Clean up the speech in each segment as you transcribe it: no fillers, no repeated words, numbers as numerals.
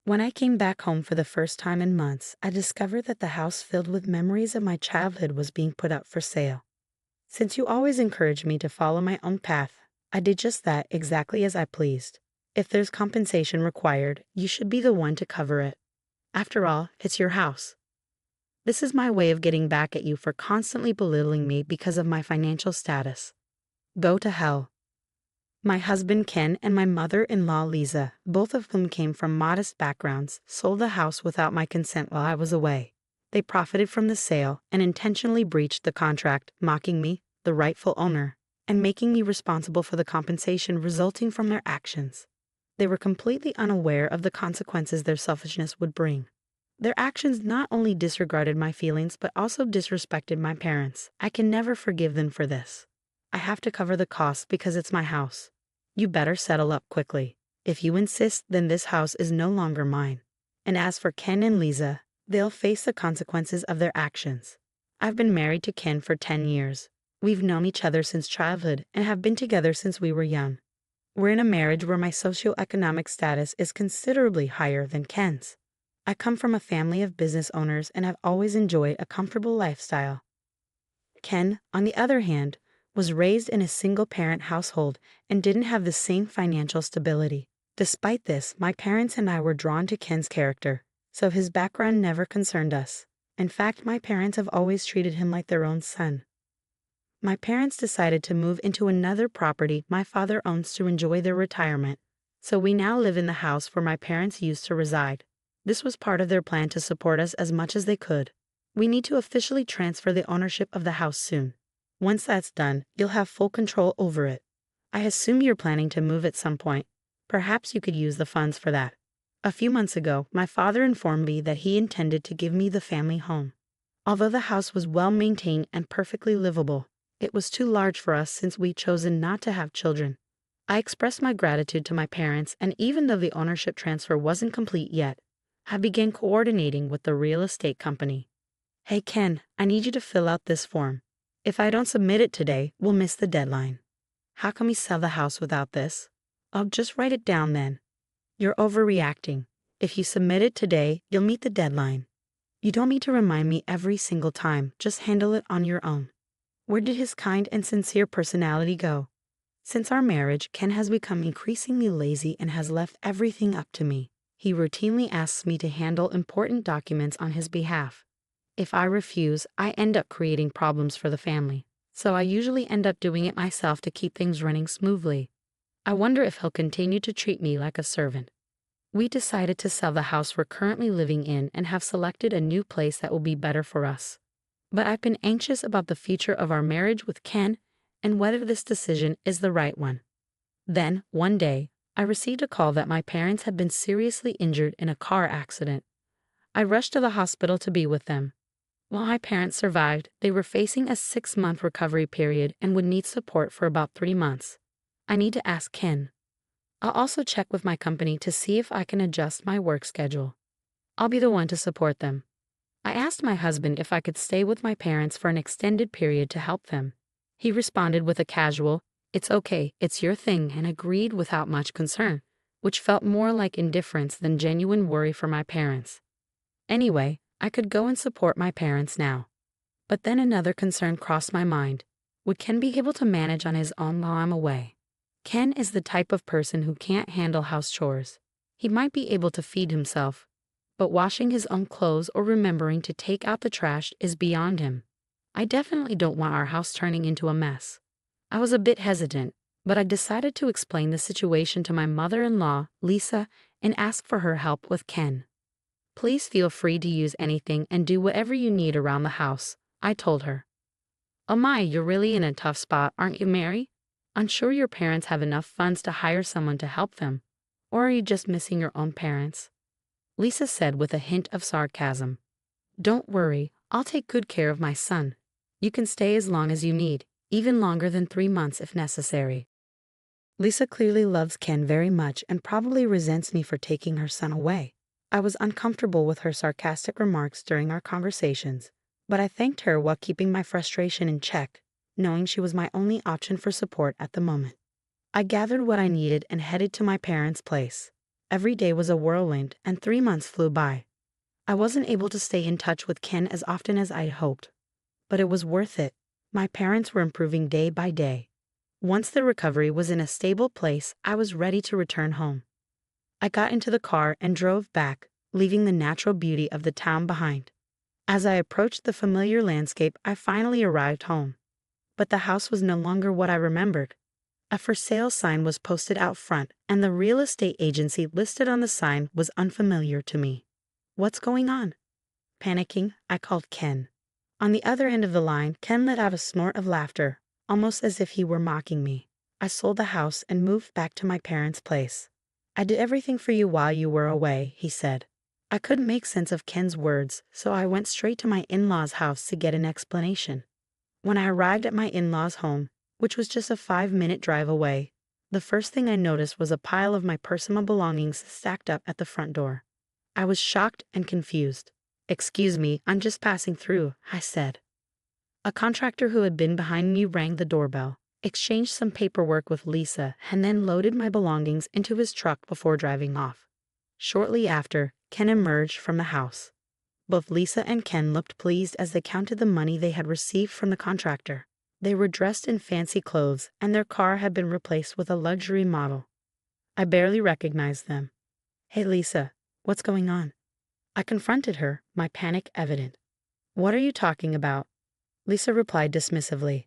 When I came back home for the first time in months, I discovered that the house filled with memories of my childhood was being put up for sale. Since you always encouraged me to follow my own path, I did just that exactly as I pleased. If there's compensation required, you should be the one to cover it. After all, it's your house. This is my way of getting back at you for constantly belittling me because of my financial status. Go to hell. My husband Ken and my mother-in-law Lisa, both of whom came from modest backgrounds, sold the house without my consent while I was away. They profited from the sale and intentionally breached the contract, mocking me, the rightful owner, and making me responsible for the compensation resulting from their actions. They were completely unaware of the consequences their selfishness would bring. Their actions not only disregarded my feelings but also disrespected my parents. I can never forgive them for this. I have to cover the costs because it's my house. You better settle up quickly. If you insist, then this house is no longer mine. And as for Ken and Lisa, they'll face the consequences of their actions. I've been married to Ken for 10 years. We've known each other since childhood and have been together since we were young. We're in a marriage where my socioeconomic status is considerably higher than Ken's. I come from a family of business owners and have always enjoyed a comfortable lifestyle. Ken, on the other hand, was raised in a single-parent household and didn't have the same financial stability. Despite this, my parents and I were drawn to Ken's character, so his background never concerned us. In fact, my parents have always treated him like their own son. My parents decided to move into another property my father owns to enjoy their retirement, so we now live in the house where my parents used to reside. This was part of their plan to support us as much as they could. We need to officially transfer the ownership of the house soon. Once that's done, you'll have full control over it. I assume you're planning to move at some point. Perhaps you could use the funds for that. A few months ago, my father informed me that he intended to give me the family home. Although the house was well maintained and perfectly livable, it was too large for us since we'd chosen not to have children. I expressed my gratitude to my parents, and even though the ownership transfer wasn't complete yet, I began coordinating with the real estate company. Hey Ken, I need you to fill out this form. If I don't submit it today, we'll miss the deadline. How can we sell the house without this? I'll just write it down then. You're overreacting. If you submit it today, you'll meet the deadline. You don't need to remind me every single time, just handle it on your own. Where did his kind and sincere personality go? Since our marriage, Ken has become increasingly lazy and has left everything up to me. He routinely asks me to handle important documents on his behalf. If I refuse, I end up creating problems for the family, so I usually end up doing it myself to keep things running smoothly. I wonder if he'll continue to treat me like a servant. We decided to sell the house we're currently living in and have selected a new place that will be better for us. But I've been anxious about the future of our marriage with Ken and whether this decision is the right one. Then, one day, I received a call that my parents had been seriously injured in a car accident. I rushed to the hospital to be with them. While my parents survived, they were facing a 6-month recovery period and would need support for about 3 months. I need to ask Ken. I'll also check with my company to see if I can adjust my work schedule. I'll be the one to support them. I asked my husband if I could stay with my parents for an extended period to help them. He responded with a casual, "It's okay, it's your thing," and agreed without much concern, which felt more like indifference than genuine worry for my parents. Anyway, I could go and support my parents now. But then another concern crossed my mind. Would Ken be able to manage on his own while I'm away? Ken is the type of person who can't handle house chores. He might be able to feed himself, but washing his own clothes or remembering to take out the trash is beyond him. I definitely don't want our house turning into a mess. I was a bit hesitant, but I decided to explain the situation to my mother-in-law, Lisa, and ask for her help with Ken. Please feel free to use anything and do whatever you need around the house, I told her. Oh my, you're really in a tough spot, aren't you, Mary? I'm sure your parents have enough funds to hire someone to help them. Or are you just missing your own parents? Lisa said with a hint of sarcasm. Don't worry, I'll take good care of my son. You can stay as long as you need, even longer than 3 months if necessary. Lisa clearly loves Ken very much and probably resents me for taking her son away. I was uncomfortable with her sarcastic remarks during our conversations, but I thanked her while keeping my frustration in check, knowing she was my only option for support at the moment. I gathered what I needed and headed to my parents' place. Every day was a whirlwind, and 3 months flew by. I wasn't able to stay in touch with Ken as often as I'd hoped, but it was worth it. My parents were improving day by day. Once the recovery was in a stable place, I was ready to return home. I got into the car and drove back, leaving the natural beauty of the town behind. As I approached the familiar landscape, I finally arrived home. But the house was no longer what I remembered. A for sale sign was posted out front, and the real estate agency listed on the sign was unfamiliar to me. What's going on? Panicking, I called Ken. On the other end of the line, Ken let out a snort of laughter, almost as if he were mocking me. I sold the house and moved back to my parents' place. I did everything for you while you were away, he said. I couldn't make sense of Ken's words, so I went straight to my in-laws' house to get an explanation. When I arrived at my in-laws' home, which was just a 5-minute drive away, the first thing I noticed was a pile of my personal belongings stacked up at the front door. I was shocked and confused. "Excuse me, I'm just passing through," I said. A contractor who had been behind me rang the doorbell, exchanged some paperwork with Lisa, and then loaded my belongings into his truck before driving off. Shortly after, Ken emerged from the house. Both Lisa and Ken looked pleased as they counted the money they had received from the contractor. They were dressed in fancy clothes, and their car had been replaced with a luxury model. I barely recognized them. "Hey Lisa, what's going on?" I confronted her, my panic evident. "What are you talking about?" Lisa replied dismissively.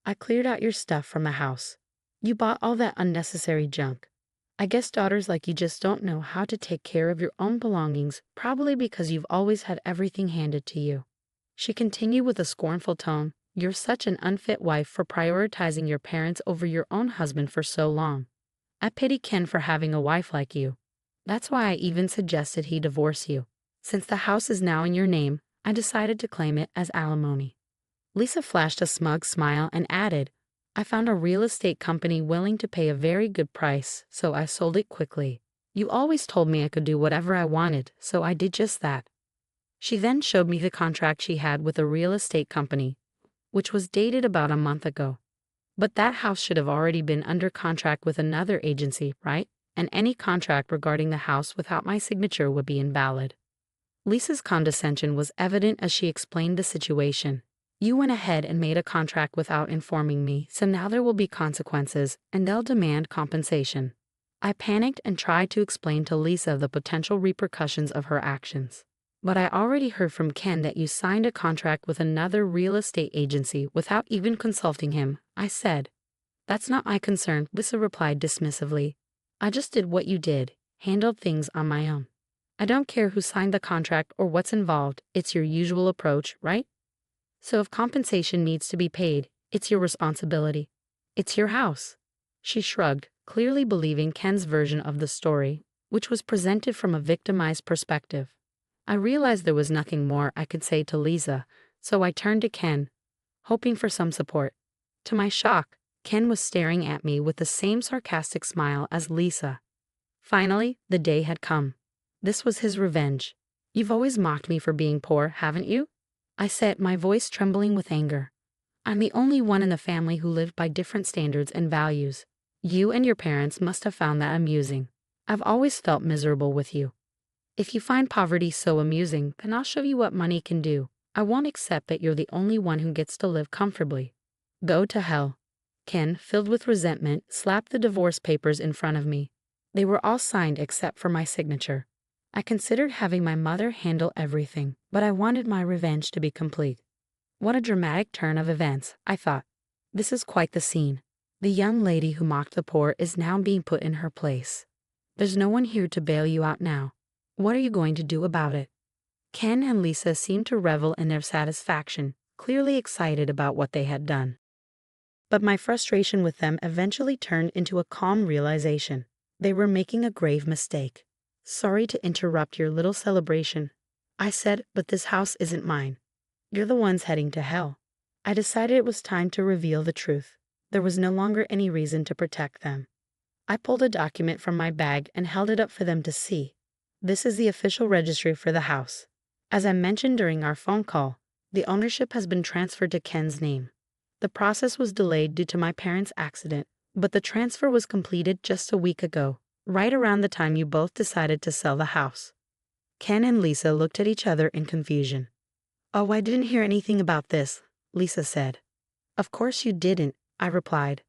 "I cleared out your stuff from the house. You bought all that unnecessary junk. I guess daughters like you just don't know how to take care of your own belongings, probably because you've always had everything handed to you." She continued with a scornful tone, "You're such an unfit wife for prioritizing your parents over your own husband for so long. I pity Ken for having a wife like you. That's why I even suggested he divorce you. Since the house is now in your name, I decided to claim it as alimony." Lisa flashed a smug smile and added, "I found a real estate company willing to pay a very good price, so I sold it quickly. You always told me I could do whatever I wanted, so I did just that." She then showed me the contract she had with a real estate company, which was dated about a month ago. But that house should have already been under contract with another agency, right? And any contract regarding the house without my signature would be invalid. Lisa's condescension was evident as she explained the situation. "You went ahead and made a contract without informing me, so now there will be consequences, and they'll demand compensation." I panicked and tried to explain to Lisa the potential repercussions of her actions. "But I already heard from Ken that you signed a contract with another real estate agency without even consulting him," I said. "That's not my concern," Lisa replied dismissively. "I just did what you did, handled things on my own. I don't care who signed the contract or what's involved, it's your usual approach, right? So if compensation needs to be paid, it's your responsibility. It's your house." She shrugged, clearly believing Ken's version of the story, which was presented from a victimized perspective. I realized there was nothing more I could say to Lisa, so I turned to Ken, hoping for some support. To my shock, Ken was staring at me with the same sarcastic smile as Lisa. Finally, the day had come. This was his revenge. "You've always mocked me for being poor, haven't you?" I said, my voice trembling with anger. "I'm the only one in the family who lived by different standards and values. You and your parents must have found that amusing. I've always felt miserable with you. If you find poverty so amusing, then I'll show you what money can do. I won't accept that you're the only one who gets to live comfortably. Go to hell." Ken, filled with resentment, slapped the divorce papers in front of me. They were all signed except for my signature. I considered having my mother handle everything, but I wanted my revenge to be complete. What a dramatic turn of events, I thought. This is quite the scene. The young lady who mocked the poor is now being put in her place. There's no one here to bail you out now. What are you going to do about it? Ken and Lisa seemed to revel in their satisfaction, clearly excited about what they had done. But my frustration with them eventually turned into a calm realization. They were making a grave mistake. "Sorry to interrupt your little celebration," I said, "but this house isn't mine. You're the ones heading to hell." I decided it was time to reveal the truth. There was no longer any reason to protect them. I pulled a document from my bag and held it up for them to see. "This is the official registry for the house. As I mentioned during our phone call, the ownership has been transferred to Ken's name. The process was delayed due to my parents' accident, but the transfer was completed just a week ago. right around the time you both decided to sell the house. Ken and Lisa looked at each other in confusion. "Oh, I didn't hear anything about this," Lisa said. "Of course you didn't," I replied.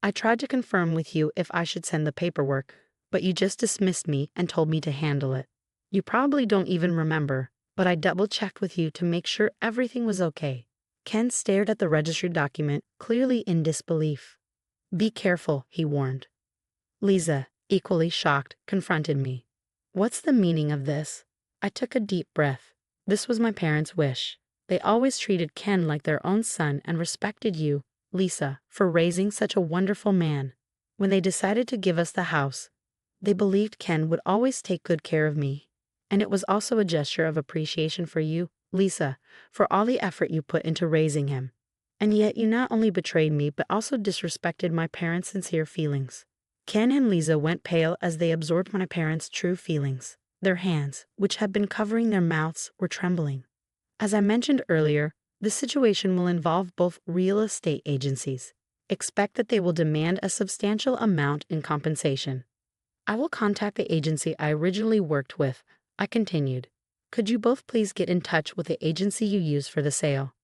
"I tried to confirm with you if I should send the paperwork, but you just dismissed me and told me to handle it. You probably don't even remember, but I double-checked with you to make sure everything was okay." Ken stared at the registry document, clearly in disbelief. "Be careful," he warned. Lisa, equally shocked, confronted me. "What's the meaning of this?" I took a deep breath. This was my parents' wish. They always treated Ken like their own son and respected you, Lisa, for raising such a wonderful man. When they decided to give us the house, they believed Ken would always take good care of me. And it was also a gesture of appreciation for you, Lisa, for all the effort you put into raising him. And yet you not only betrayed me but also disrespected my parents' sincere feelings. Ken and Lisa went pale as they absorbed my parents' true feelings. Their hands, which had been covering their mouths, were trembling. As I mentioned earlier, this situation will involve both real estate agencies. Expect that they will demand a substantial amount in compensation. "I will contact the agency I originally worked with," I continued. "Could you both please get in touch with the agency you used for the sale?"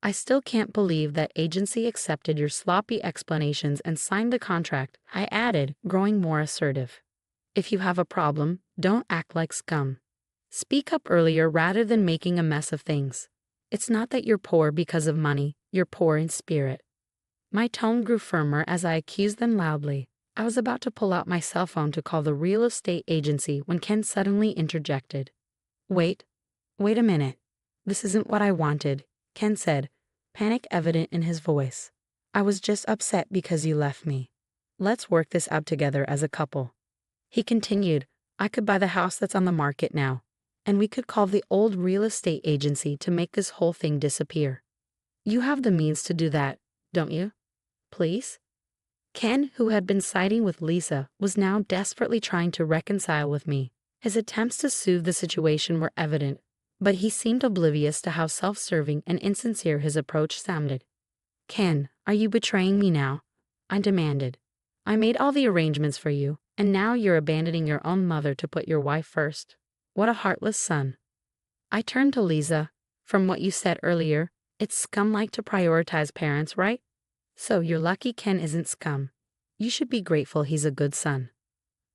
"I still can't believe that agency accepted your sloppy explanations and signed the contract," I added, growing more assertive. "If you have a problem, don't act like scum. Speak up earlier rather than making a mess of things. It's not that you're poor because of money, you're poor in spirit." My tone grew firmer as I accused them loudly. I was about to pull out my cell phone to call the real estate agency when Ken suddenly interjected. Wait a minute. This isn't what I wanted," Ken said, panic evident in his voice. "I was just upset because you left me. Let's work this out together as a couple." He continued, "I could buy the house that's on the market now, and we could call the old real estate agency to make this whole thing disappear. You have the means to do that, don't you? Please?" Ken, who had been siding with Lisa, was now desperately trying to reconcile with me. His attempts to soothe the situation were evident, but he seemed oblivious to how self-serving and insincere his approach sounded. "Ken, are you betraying me now?" I demanded. "I made all the arrangements for you, and now you're abandoning your own mother to put your wife first. What a heartless son." I turned to Lisa. "From what you said earlier, it's scum-like to prioritize parents, right? So you're lucky Ken isn't scum. You should be grateful he's a good son."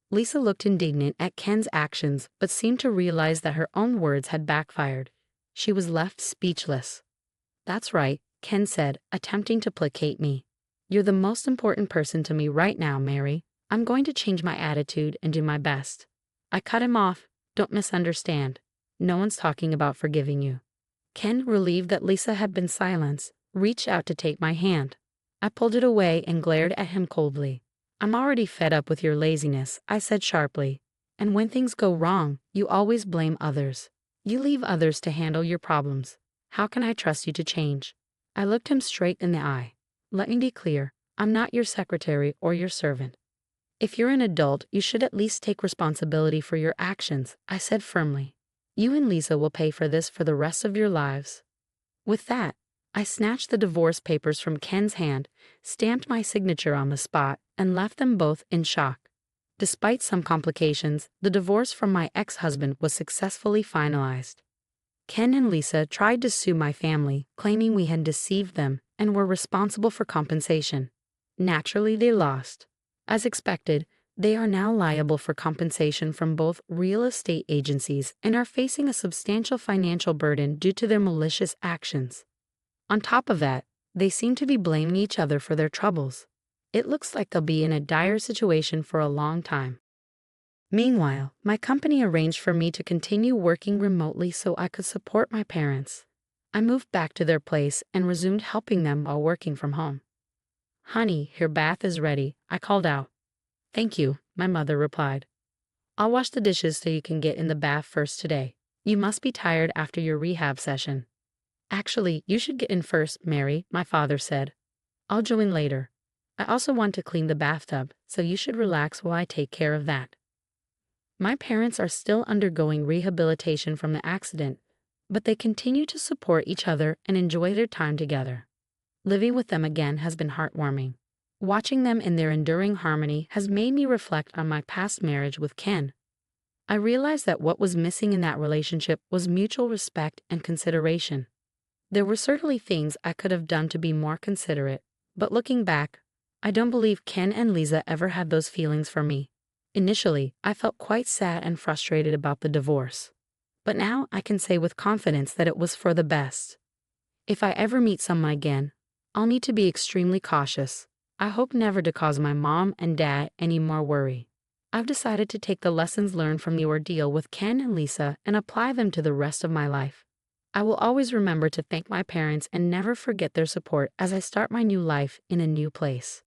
Lisa looked indignant at Ken's actions but seemed to realize that her own words had backfired. She was left speechless. "That's right," Ken said, attempting to placate me. "You're the most important person to me right now, Mary. I'm going to change my attitude and do my best." I cut him off. "Don't misunderstand. No one's talking about forgiving you." Ken, relieved that Lisa had been silenced, reached out to take my hand. I pulled it away and glared at him coldly. "I'm already fed up with your laziness," I said sharply. "And when things go wrong, you always blame others. You leave others to handle your problems. How can I trust you to change?" I looked him straight in the eye. "Let me be clear. I'm not your secretary or your servant. If you're an adult, you should at least take responsibility for your actions," I said firmly. "You and Lisa will pay for this for the rest of your lives." With that, I snatched the divorce papers from Ken's hand, stamped my signature on the spot, and left them both in shock. Despite some complications, the divorce from my ex-husband was successfully finalized. Ken and Lisa tried to sue my family, claiming we had deceived them and were responsible for compensation. Naturally, they lost. As expected, they are now liable for compensation from both real estate agencies and are facing a substantial financial burden due to their malicious actions. On top of that, they seem to be blaming each other for their troubles. It looks like they'll be in a dire situation for a long time. Meanwhile, my company arranged for me to continue working remotely so I could support my parents. I moved back to their place and resumed helping them while working from home. "Honey, your bath is ready," I called out. "Thank you," my mother replied. "I'll wash the dishes so you can get in the bath first today. You must be tired after your rehab session." "Actually, you should get in first, Mary," my father said. "I'll join later. I also want to clean the bathtub, so you should relax while I take care of that." My parents are still undergoing rehabilitation from the accident, but they continue to support each other and enjoy their time together. Living with them again has been heartwarming. Watching them in their enduring harmony has made me reflect on my past marriage with Ken. I realized that what was missing in that relationship was mutual respect and consideration. There were certainly things I could have done to be more considerate, but looking back, I don't believe Ken and Lisa ever had those feelings for me. Initially, I felt quite sad and frustrated about the divorce. But now I can say with confidence that it was for the best. If I ever meet someone again, I'll need to be extremely cautious. I hope never to cause my mom and dad any more worry. I've decided to take the lessons learned from the ordeal with Ken and Lisa and apply them to the rest of my life. I will always remember to thank my parents and never forget their support as I start my new life in a new place.